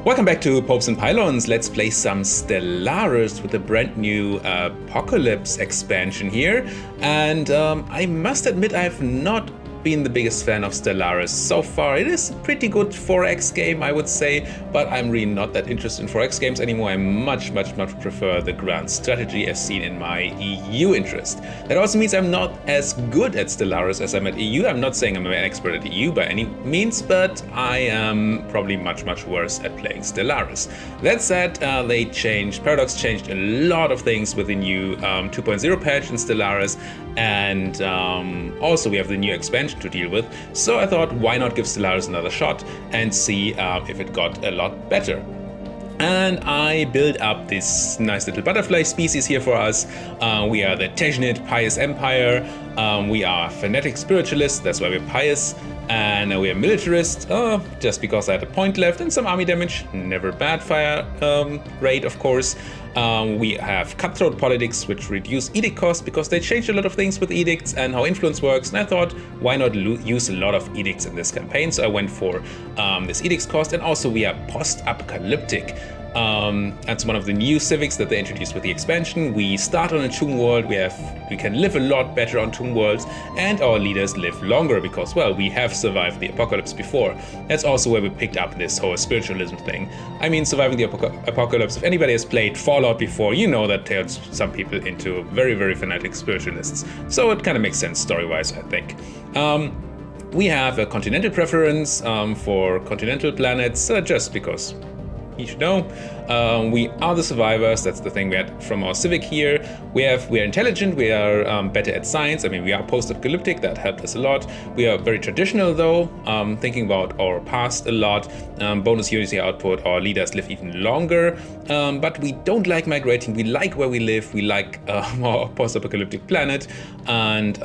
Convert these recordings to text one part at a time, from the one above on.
Welcome back to Popes and Pylons. Let's play some Stellaris with a brand new Apocalypse expansion here. And I must admit I have not been the biggest fan of Stellaris so far. It is a pretty good 4X game, I would say, but I'm really not that interested in 4X games anymore. I much prefer the grand strategy as seen in my EU interest. That also means I'm not as good at Stellaris as I'm at EU. I'm not saying I'm an expert at EU by any means, but I am probably much worse at playing Stellaris. That said, Paradox changed a lot of things with the new 2.0 patch in Stellaris, and also we have the new expansion to deal with, so I thought why not give Stellaris another shot and see if it got a lot better. And I built up this nice little butterfly species here for us. We are the Tezhnid Pious Empire. We are fanatic spiritualists, that's why we're pious. And we are militarist, just because I had a point left and some army damage. Never bad fire rate, of course. We have cutthroat politics, which reduce edict costs because they changed a lot of things with edicts and how influence works. And I thought, why not use a lot of edicts in this campaign? So I went for this edicts cost. And also we are post-apocalyptic. That's one of the new civics that they introduced with the expansion. We start on a tomb world, we can live a lot better on tomb worlds, and our leaders live longer because, well, we have survived the apocalypse before. That's also where we picked up this whole spiritualism thing. I mean, surviving the apocalypse, if anybody has played Fallout before, you know that turns some people into very fanatic spiritualists. So it kind of makes sense story-wise, I think. We have a continental preference for continental planets, just because you should know. We are the survivors. That's the thing we had from our civic here. We are intelligent. We are better at science. I mean, we are post-apocalyptic. That helped us a lot. We are very traditional, though, thinking about our past a lot. Bonus unity output. Our leaders live even longer. But we don't like migrating. We like where we live. We like our post-apocalyptic planet. And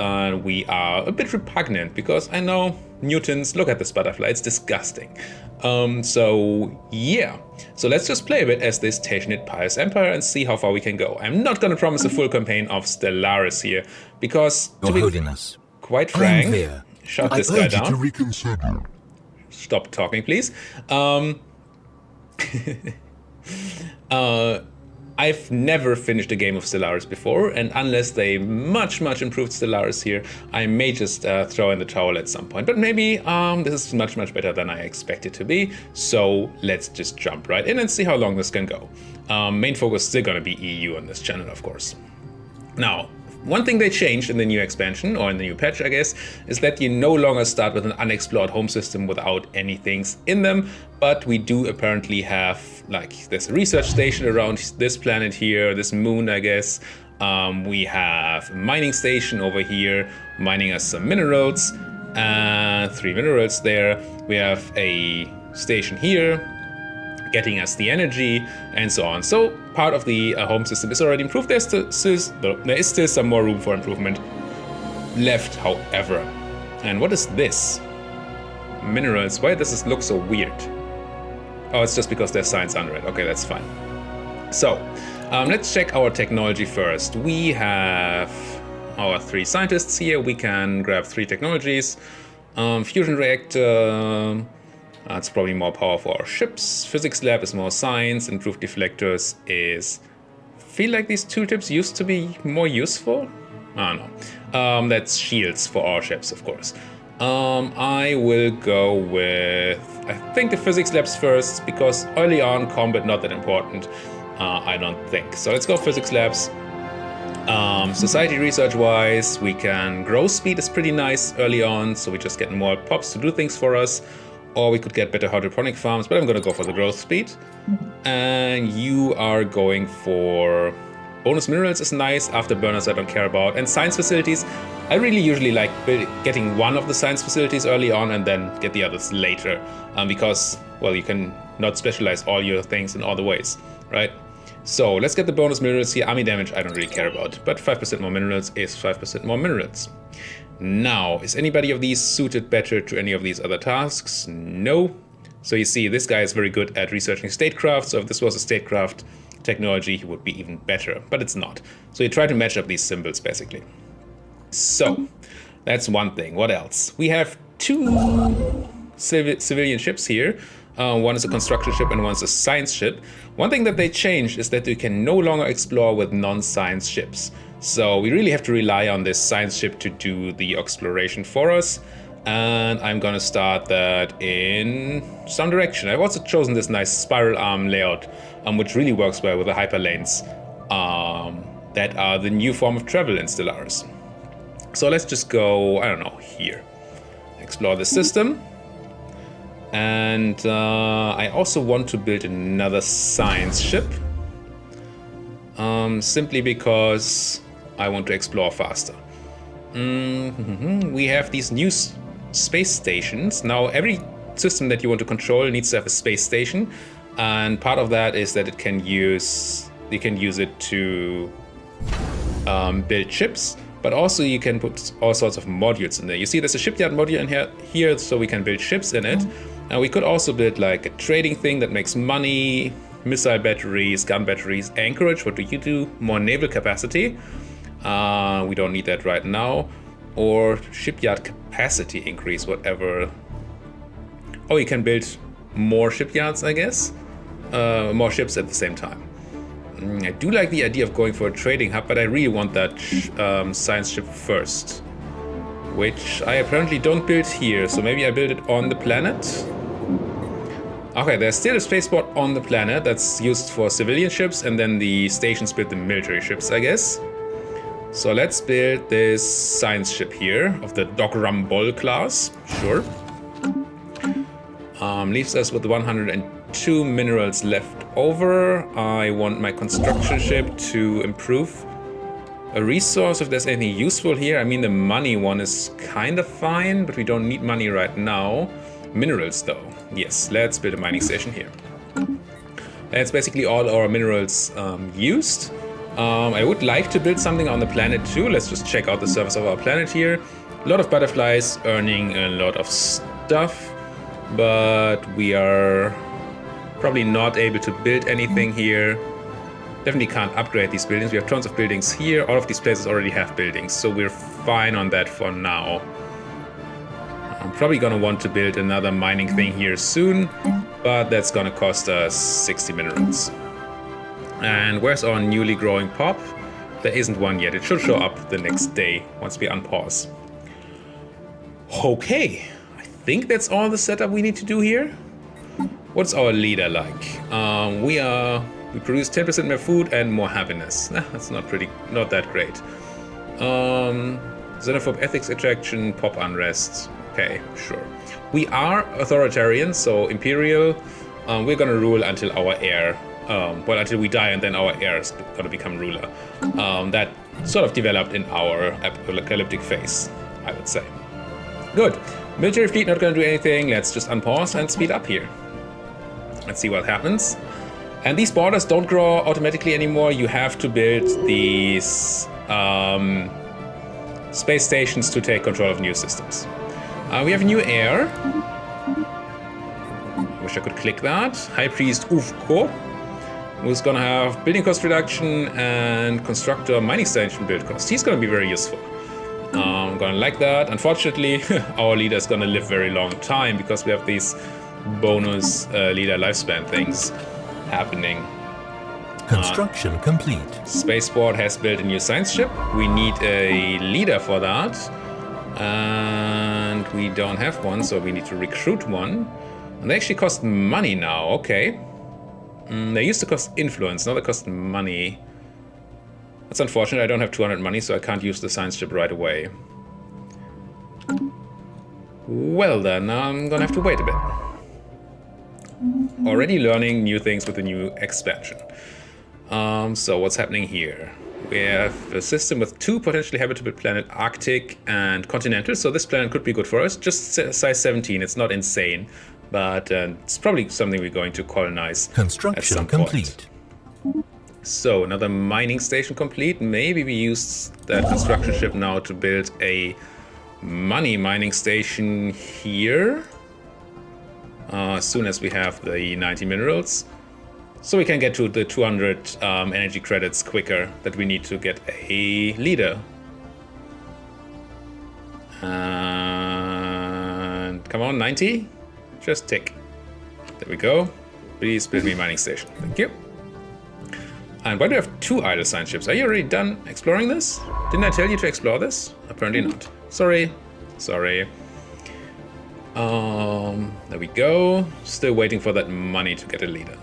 we are a bit repugnant because I know Newtons, look at this butterfly, it's disgusting. So yeah, so let's just play a bit as this Tezhnid Pious Empire and see how far we can go. I'm not going to promise a full campaign of Stellaris here, because to be quite frank, shut this guy down. Stop talking, please. I've never finished a game of Stellaris before, and unless they much improved Stellaris here, I may just throw in the towel at some point. But maybe this is much better than I expect it to be, so let's just jump right in and see how long this can go. Main focus is still gonna be EU on this channel, of course. Now, one thing they changed in the new expansion, or in the new patch, I guess, is that you no longer start with an unexplored home system without any things in them, but we do apparently have, like, there's a research station around this planet here, this moon, I guess. We have a mining station over here, mining us some minerals, 3 minerals there. We have a station here, getting us the energy, and so on. So part of the home system is already improved. There is still some more room for improvement left, however. And what is this? Minerals. Why does this look so weird? Oh, it's just because there's science under it. Okay, that's fine. So let's check our technology first. We have our 3 scientists here. We can grab 3 technologies. Fusion reactor. It's probably more power for our ships. Physics lab is more science. Improved deflectors is... feel like these tooltips used to be more useful? I don't know. That's shields for our ships, of course. I will go with... I think the physics labs first, because early on, combat not that important. I don't think. So let's go physics labs. Society research-wise, we can... growth speed is pretty nice early on, so we just get more pops to do things for us. Or we could get better hydroponic farms, but I'm going to go for the growth speed. And you are going for... bonus minerals is nice, afterburners I don't care about. And science facilities, I really usually like getting one of the science facilities early on and then get the others later. Because, well, you can not specialize all your things in all the ways, right? So let's get the bonus minerals here. Army damage I don't really care about, but 5% more minerals is 5% more minerals. Now, is anybody of these suited better to any of these other tasks? No. So you see, this guy is very good at researching statecraft, so if this was a statecraft technology, he would be even better, but it's not. So you try to match up these symbols, basically. So, that's one thing. What else? We have 2 civilian ships here. One is a construction ship and one's a science ship. One thing that they changed is that you can no longer explore with non-science ships. So we really have to rely on this science ship to do the exploration for us. And I'm gonna start that in some direction. I've also chosen this nice spiral arm layout, which really works well with the hyperlanes that are the new form of travel in Stellaris. So let's just go, I don't know, here. Explore the system. And I also want to build another science ship. Simply because I want to explore faster. We have these new space stations. Now every system that you want to control needs to have a space station. And part of that is that you can use it to build ships. But also you can put all sorts of modules in there. You see there's a shipyard module in here so we can build ships in it. And we could also build like a trading thing that makes money, missile batteries, gun batteries, anchorage. What do you do? More naval capacity. We don't need that right now. Or shipyard capacity increase, whatever. Oh, you can build more shipyards, I guess. More ships at the same time. I do like the idea of going for a trading hub, but I really want that science ship first. Which I apparently don't build here, so maybe I build it on the planet. Okay, there's still a spaceport on the planet that's used for civilian ships, and then the stations build the military ships, I guess. So let's build this science ship here of the Dogrambol class. Sure. Leaves us with 102 minerals left over. I want my construction ship to improve a resource if there's anything useful here. I mean, the money one is kind of fine, but we don't need money right now. Minerals though. Yes, let's build a mining station here. That's basically all our minerals used. I would like to build something on the planet too. Let's just check out the surface of our planet here. A lot of butterflies earning a lot of stuff, but we are probably not able to build anything here. Definitely can't upgrade these buildings. We have tons of buildings here. All of these places already have buildings, so we're fine on that for now. I'm probably gonna want to build another mining thing here soon, but that's gonna cost us 60 minerals. And where's our newly growing pop? There isn't one yet. It should show up the next day once we unpause. Okay, I think that's all the setup we need to do here. What's our leader like? We produce 10% more food and more happiness. That's not that great. Xenophobe ethics attraction, pop unrest. Okay, sure. We are authoritarian, so imperial. We're gonna rule until our heir, until we die, and then our heir is gonna become ruler. That sort of developed in our apocalyptic phase, I would say. Good. Military fleet not gonna do anything. Let's just unpause and speed up here. Let's see what happens. And these borders don't grow automatically anymore. You have to build these space stations to take control of new systems. We have a new heir. Wish I could click that. High Priest Ufko, who's gonna have building cost reduction and constructor mining station build cost. He's gonna be very useful. I'm gonna like that. Unfortunately, our leader is gonna live very long time because we have these bonus leader lifespan things happening. Construction complete. Spaceport has built a new science ship. We need a leader for that. And we don't have one, so we need to recruit one. And they actually cost money now, okay. They used to cost influence, now they cost money. That's unfortunate, I don't have 200 money, so I can't use the science ship right away. Well then, I'm gonna have to wait a bit. Already learning new things with the new expansion. So what's happening here? We have a system with 2 potentially habitable planets, Arctic and continental, so this planet could be good for us. Just size 17, it's not insane, but it's probably something we're going to colonize. Construction complete. So another mining station complete. Maybe we use that construction ship now to build a money mining station here. As soon as we have the 90 minerals. So we can get to the 200 energy credits quicker that we need to get a leader. And come on, 90? Just tick. There we go. Please build me a mining station. Thank you. And why do you have 2 idle science ships? Are you already done exploring this? Didn't I tell you to explore this? Apparently not. Sorry. Sorry. There we go. Still waiting for that money to get a leader.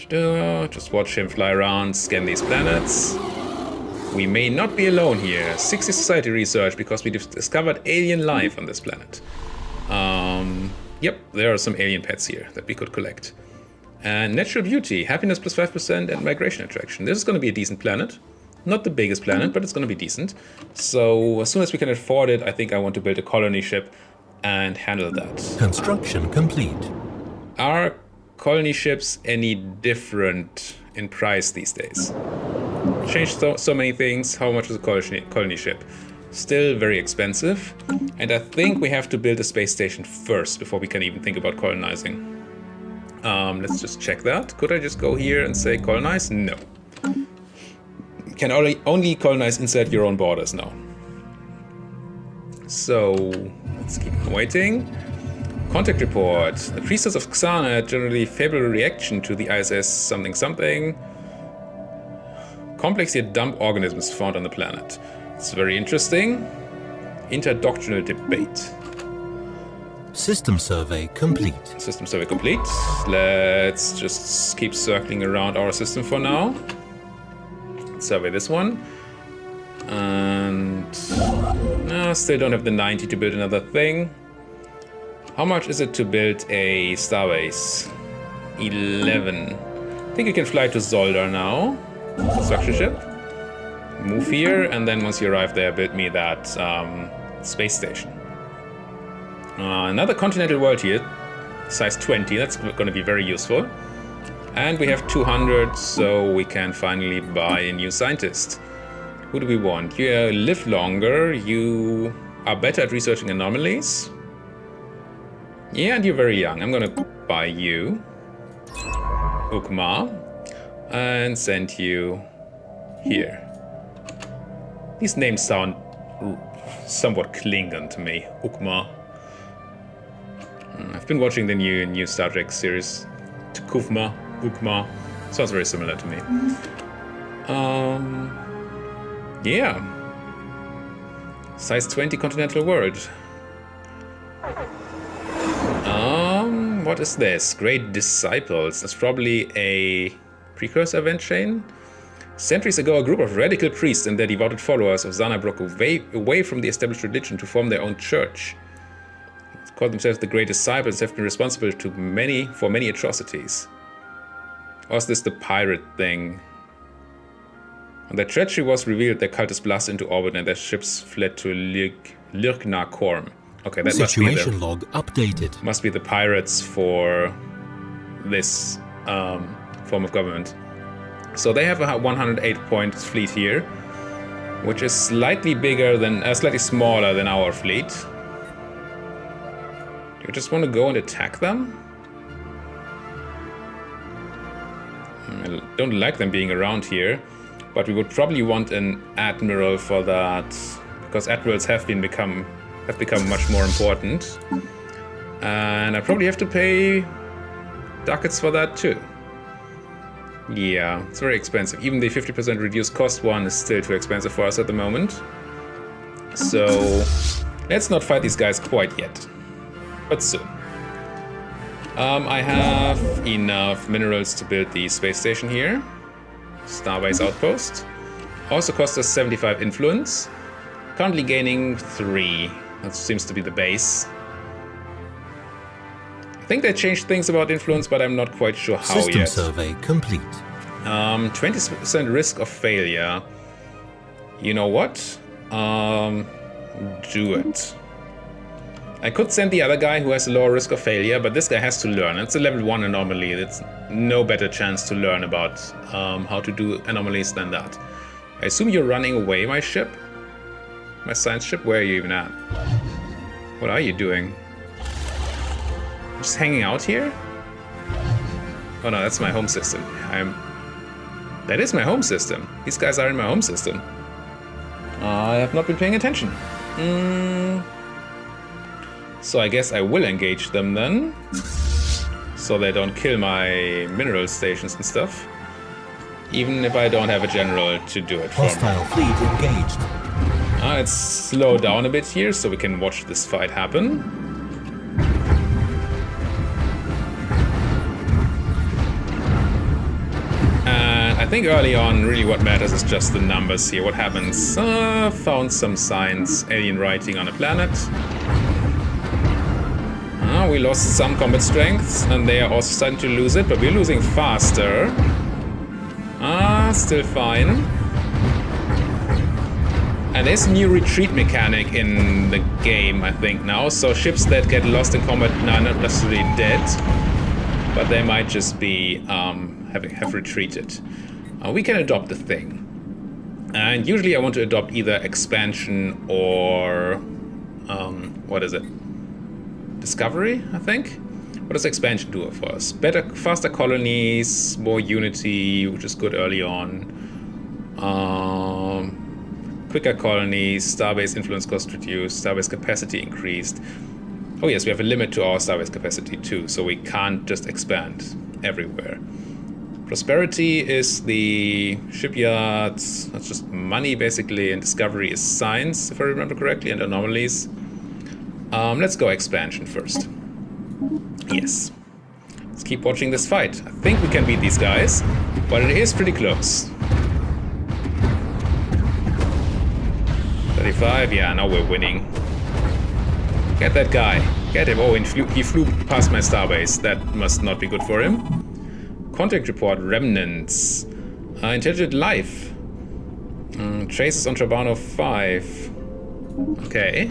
Just watch him fly around, scan these planets. We may not be alone here. 60 society research because we discovered alien life on this planet. Yep, there are some alien pets here that we could collect. And natural beauty, happiness plus 5% and migration attraction. This is going to be a decent planet. Not the biggest planet, but it's going to be decent. So as soon as we can afford it, I think I want to build a colony ship and handle that. Construction complete. Are colony ships any different in price these days? Changed so many things. How much is a colony ship? Still very expensive. And I think we have to build a space station first before we can even think about colonizing. Let's just check that. Could I just go here and say colonize? No. Can only colonize inside your own borders now. So let's keep waiting. Contact report. The priestess of Xana had generally favorable reaction to the ISS something something. Complex yet dumb organisms found on the planet. It's very interesting. Interdoctrinal debate. System survey complete. System survey complete. Let's just keep circling around our system for now. Survey this one. And still don't have the 90 to build another thing. How much is it to build a starbase? 11. I think you can fly to Zolder now. Construction ship. Move here, and then once you arrive there, build me that space station. Another continental world here, size 20. That's going to be very useful. And we have 200, so we can finally buy a new scientist. Who do we want? You live longer. You are better at researching anomalies. Yeah, and you're very young. I'm going to buy you, Ukma, and send you here. These names sound somewhat Klingon to me. Ukma. I've been watching the new Star Trek series. Tukufma, Ukma. Sounds very similar to me. Yeah. Size 20 continental world. What is this? Great Disciples. That's probably a precursor event chain. Centuries ago, a group of radical priests and their devoted followers of Zana broke away from the established religion to form their own church. They called themselves the Great Disciples, have been responsible for many atrocities. Or is this the pirate thing? When their treachery was revealed, their cultists blasted into orbit and their ships fled to Lirkna Korm. Okay, that situation log updated. Must be the pirates for this form of government. So they have a 108-point fleet here, which is slightly smaller than our fleet. Do you just want to go and attack them? I don't like them being around here, but we would probably want an admiral for that, because admirals have become much more important, and I probably have to pay ducats for that too. Yeah, it's very expensive. Even the 50% reduced cost one is still too expensive for us at the moment. So let's not fight these guys quite yet, but soon. I have enough minerals to build the space station here. Starbase outpost. Also cost us 75 influence. Currently gaining 3. That seems to be the base. I think they changed things about influence, but I'm not quite sure how System yet. survey complete. 20% risk of failure. You know what? Do it. I could send the other guy who has a lower risk of failure, but this guy has to learn. It's a level 1 anomaly. It's no better chance to learn about how to do anomalies than that. I assume you're running away, my ship? My science ship? Where are you even at? What are you doing? Just hanging out here? Oh no, that's my home system. That is my home system. These guys are in my home system. I have not been paying attention. So I guess I will engage them then. So they don't kill my mineral stations and stuff. Even if I don't have a general to do it for me. Hostile fleet engaged. Let's slow down a bit here so we can watch this fight happen. And I think early on, really what matters is just the numbers here. What happens? Found some signs, alien writing on a planet. We lost some combat strength, and they are also starting to lose it, but we're losing faster. Still fine. And there's a new retreat mechanic in the game, I think, now. So ships that get lost in combat are not necessarily dead, but they might just be have retreated. We can adopt the thing. And usually I want to adopt either expansion or what is it? Discovery, I think. What does expansion do for us? Faster colonies, more unity, which is good early on. Quicker colonies, starbase influence cost reduced, starbase capacity increased. Oh yes, we have a limit to our starbase capacity too, so we can't just expand everywhere. Prosperity is the shipyards, that's just money basically, and discovery is science, if I remember correctly, and anomalies. Let's go expansion first. Yes. Let's keep watching this fight. I think we can beat these guys, but it is pretty close. 35, yeah, now we're winning. Get that guy. Get him. Oh, he flew past my starbase. That must not be good for him. Contact report, remnants. Intelligent life. Traces on Trabano 5. Okay.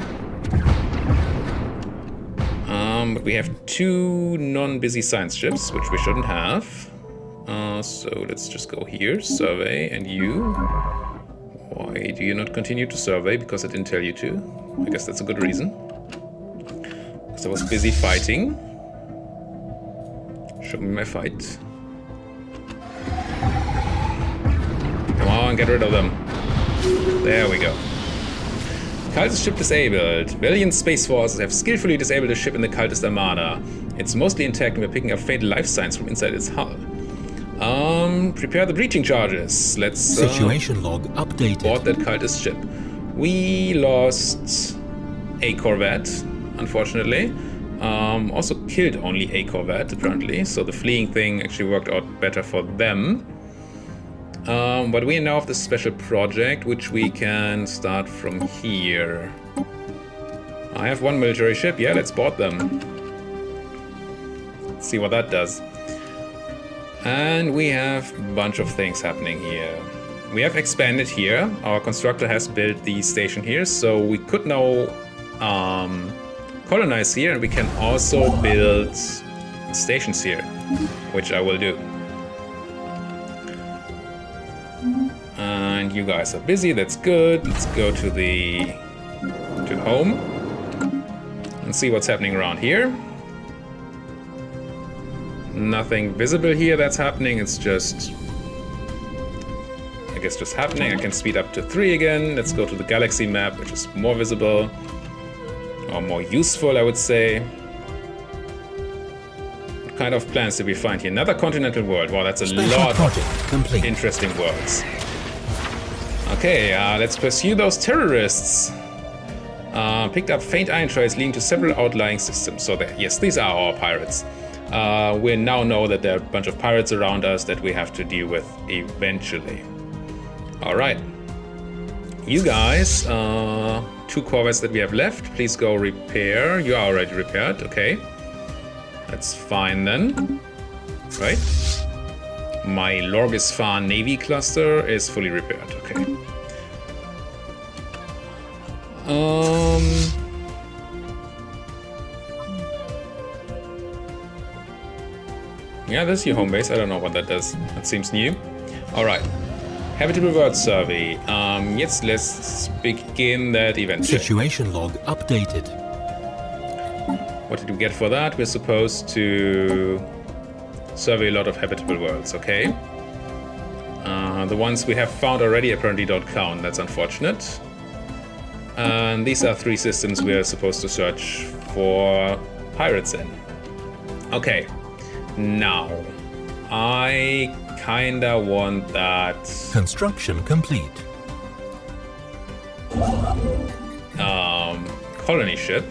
But we have 2 non-busy science ships, which we shouldn't have. So let's just go here, survey, and you. Why do you not continue to survey? Because I didn't tell you to. I guess that's a good reason. Because I was busy fighting. Show me my fight. Come on, get rid of them. There we go. Cultist ship disabled. Valiant Space Forces have skillfully disabled a ship in the Cultist Armada. It's mostly intact and we're picking up faint life signs from inside its hull. Prepare the breaching charges. Let's Situation log updated. board that Cultist ship. We lost a corvette, unfortunately. Also killed only a corvette, apparently. So the fleeing thing actually worked out better for them. But we now have this special project, which we can start from here. I have 1 military ship. Yeah, let's board them. Let's see what that does. And we have a bunch of things happening here. We have expanded here. Our constructor has built the station here, so we could now colonize here, and we can also build stations here, which I will do. And you guys are busy, that's good. Let's go to home and see what's happening around here. Nothing visible here that's happening, it's just, I guess, just happening. I can speed up to 3 again. Let's go to the galaxy map, which is more visible, or more useful, I would say. What kind of plans did we find here? Another continental world. Wow, that's a lot of interesting worlds. Okay, let's pursue those terrorists. Picked up faint ion trails leading to several outlying systems. So yes, these are our pirates. We now know that there are a bunch of pirates around us that we have to deal with eventually. Alright. You guys, 2 corvettes that we have left, please go repair. You are already repaired, okay. That's fine then. Right? My Lorgisfan Navy cluster is fully repaired, okay. Yeah, this is your home base. I don't know what that does. That seems new. Alright. Habitable world survey. Yes, let's begin that event. Situation log updated. What did we get for that? We're supposed to survey a lot of habitable worlds, okay. The ones we have found already apparently don't count. That's unfortunate. And these are 3 systems we are supposed to search for pirates in. Okay, now I kinda want that Construction complete. colony ship.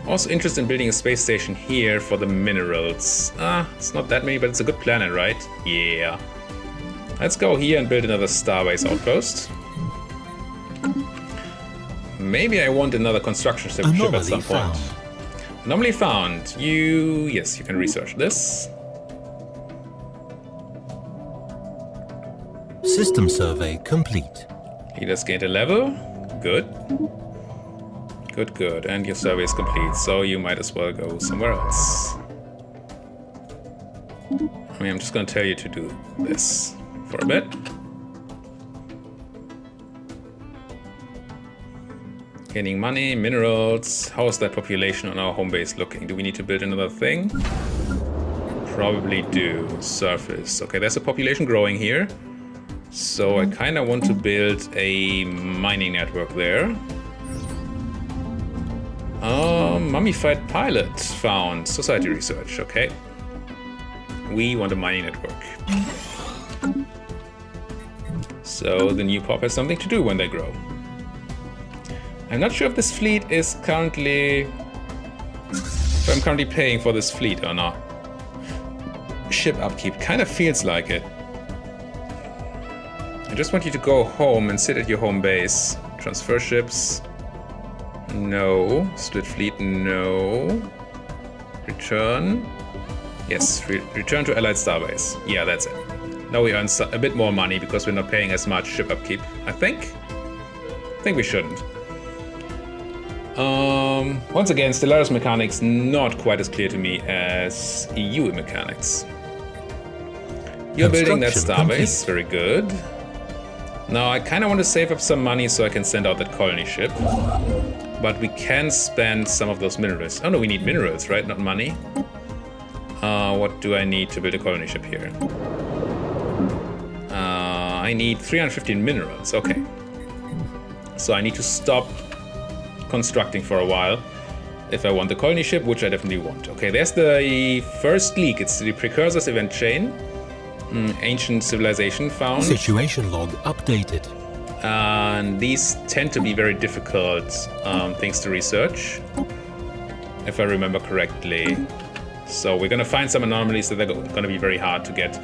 Also interested in building a space station here for the minerals. It's not that many, but it's a good planet, right? Yeah. Let's go here and build another starbase outpost. Maybe I want another construction ship at some point. Anomaly found. Yes, you can research this. System survey complete. Leaders gained a level. Good. Good. And your survey is complete, so you might as well go somewhere else. I mean, I'm just going to tell you to do this for a bit. Gaining money, minerals. How is that population on our home base looking? Do we need to build another thing? Probably do. Surface. Okay, there's a population growing here. So I kind of want to build a mining network there. Mummified pilot found. Society research. Okay. We want a mining network. So the new pop has something to do when they grow. I'm not sure if this fleet is currently... if I'm currently paying for this fleet or not. Ship upkeep kind of feels like it. I just want you to go home and sit at your home base. Transfer ships. No. Split fleet. No. Return. Yes. Return to Allied Starbase. Yeah, that's it. Now we earn a bit more money because we're not paying as much ship upkeep. I think we shouldn't. Once again, Stellaris mechanics not quite as clear to me as EU mechanics. You're building that starbase. Very good. Now I kind of want to save up some money so I can send out that colony ship. But we can spend some of those minerals. Oh no, we need minerals, right? Not money. What do I need to build a colony ship here? I need 315 minerals. Okay. So I need to stop constructing for a while if I want the colony ship, which I definitely want. Okay, there's the first leak. It's the precursors event chain. Ancient civilization found. Situation log updated. And these tend to be very difficult things to research, if I remember correctly. So we're going to find some anomalies that are going to be very hard to get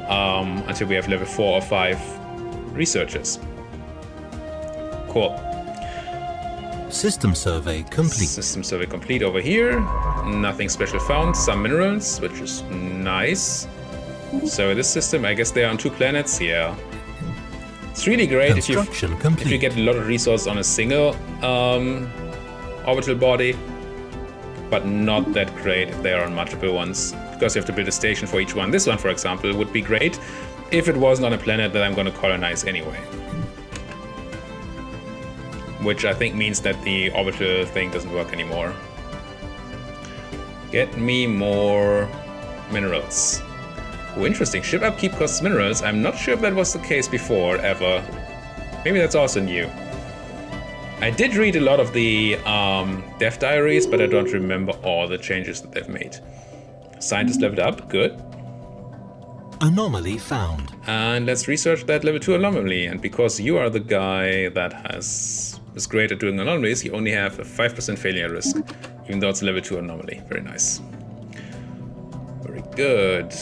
until we have level 4 or 5 researchers. Cool. System survey complete. System survey complete over here. Nothing special found. Some minerals, which is nice. So this system, I guess they are on 2 planets. Yeah. It's really great if you get a lot of resources on a single orbital body, but not that great if they are on multiple ones, because you have to build a station for each one. This one, for example, would be great if it wasn't on a planet that I'm going to colonize anyway. Which I think means that the orbital thing doesn't work anymore. Get me more minerals. Oh, interesting. Ship upkeep costs minerals. I'm not sure if that was the case before, ever. Maybe that's also new. I did read a lot of the dev diaries, but I don't remember all the changes that they've made. Scientist leveled up. Good. Anomaly found. And let's research that level 2 anomaly. And because you are the guy that is great at doing anomalies, you only have a 5% failure risk, even though it's a level 2 anomaly. Very nice. Very good.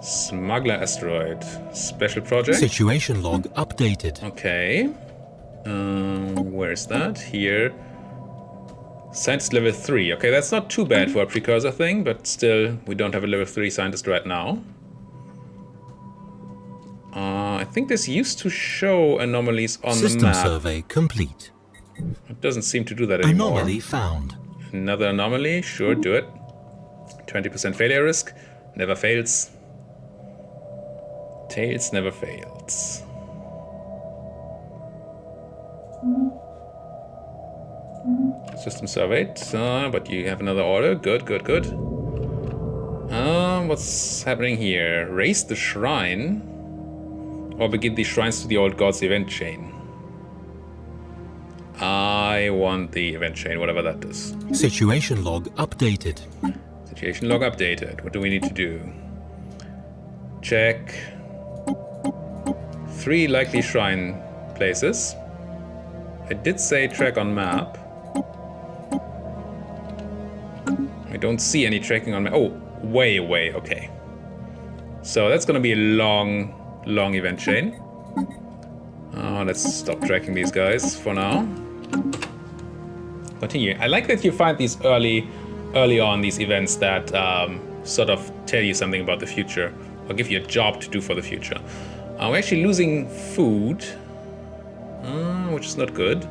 Smuggler asteroid. Special project. Situation log updated. Okay. Where is that? Here. Scientist level 3. Okay, that's not too bad for a precursor thing, but still, we don't have a level 3 scientist right now. I think this used to show anomalies on the map. System survey complete. It doesn't seem to do that anymore. Anomaly found. Another anomaly. Sure, do it. 20% failure risk. Never fails. Tails never fails. System surveyed, but you have another order. Good, good, good. What's happening here? Raise the shrine. Or begin the shrines to the old gods event chain. I want the event chain, whatever that is. Situation log updated. Situation log updated. What do we need to do? Check 3 likely shrine places. I did say track on map. I don't see any tracking on map. Oh, way away. Okay. So that's gonna be a long event chain. Let's stop tracking these guys for now. Continue. I like that you find these early on, these events that sort of tell you something about the future or give you a job to do for the future. We're actually losing food, which is not good.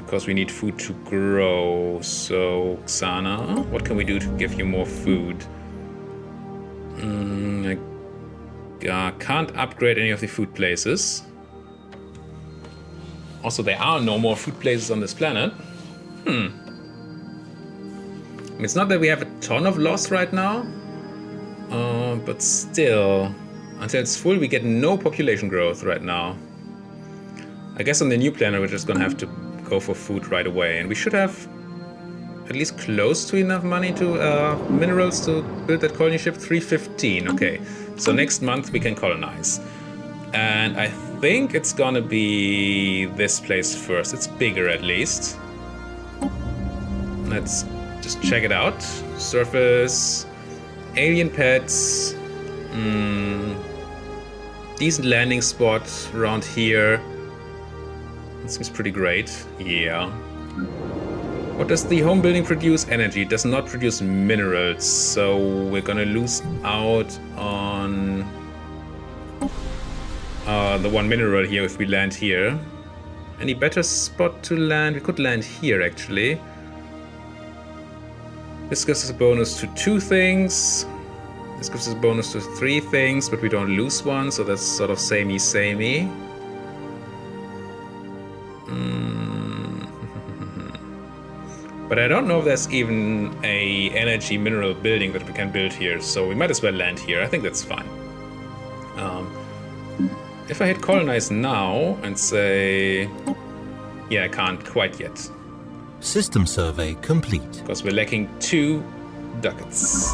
Because we need food to grow. So, Xana, what can we do to give you more food? I can't upgrade any of the food places. Also, there are no more food places on this planet. It's not that we have a ton of loss right now. But still, until it's full, we get no population growth right now. I guess on the new planet, we're just gonna have to go for food right away. And we should have at least close to enough money to minerals to build that colony ship. 315, okay. So next month we can colonize. And I think it's gonna be this place first. It's bigger at least. Let's just check it out. Surface, alien pets, decent landing spot around here. It seems pretty great. Yeah. What does the home building produce? Energy. It does not produce minerals, so we're gonna lose out on the one mineral here if we land here. Any better spot to land? We could land here actually. This gives us a bonus to 2 things. This gives us a bonus to 3 things, but we don't lose one, so that's sort of samey. But I don't know if there's even a energy mineral building that we can build here, so we might as well land here. I think that's fine. If I hit colonize now and say... Yeah, I can't quite yet. System survey complete. Because we're lacking 2 ducats.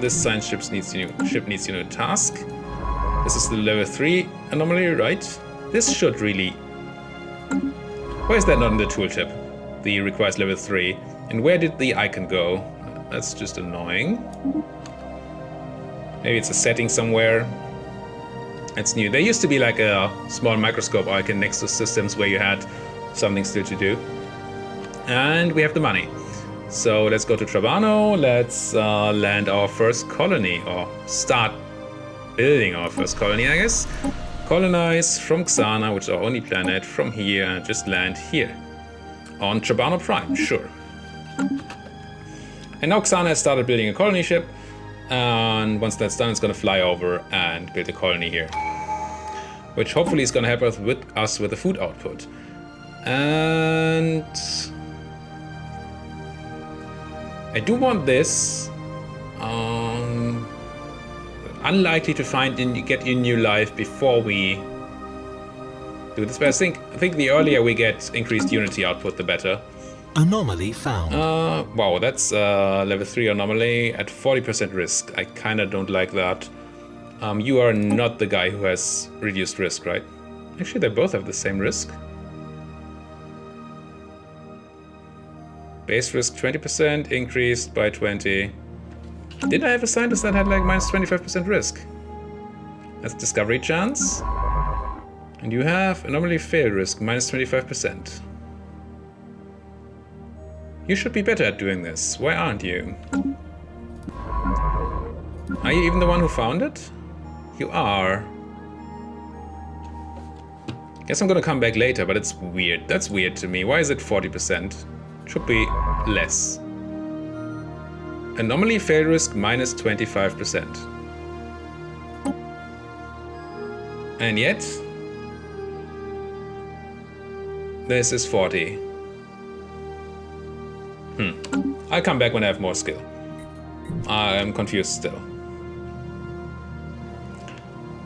This science ship needs a new task. This is the level 3 anomaly, right? This should really... Why is that not in the tooltip? The requires level 3. And where did the icon go? That's just annoying. Maybe it's a setting somewhere. It's new. There used to be like a small microscope icon next to systems where you had something still to do. And we have the money. So let's go to Trabano. Let's land our first colony, or start building our first colony, I guess. Colonize from Xana, which is our only planet, from here, and just land here. On Trabano Prime, sure. And now Xana has started building a colony ship. And once that's done, it's going to fly over and build a colony here. Which hopefully is going to help us with the food output. And... I do want this. Unlikely to get in new life before we do this, but I think the earlier we get increased Unity output, the better. Anomaly found. Wow, that's level 3 anomaly at 40% risk. I kinda don't like that. You are not the guy who has reduced risk, right? Actually, they both have the same risk. Base risk 20%, increased by 20. Did I have a scientist that had like minus 25% risk? That's discovery chance. And you have anomaly fail risk, minus 25%. You should be better at doing this. Why aren't you? Are you even the one who found it? You are. Guess I'm gonna come back later, but it's weird. That's weird to me. Why is it 40%? Should be less. Anomaly fail risk minus 25%. And yet, this is 40. I'll come back when I have more skill. I'm confused still.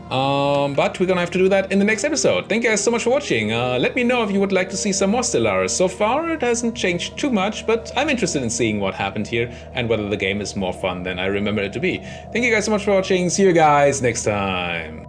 But we're gonna have to do that in the next episode. Thank you guys so much for watching. Let me know if you would like to see some more Stellaris. So far, it hasn't changed too much, but I'm interested in seeing what happened here and whether the game is more fun than I remember it to be. Thank you guys so much for watching. See you guys next time.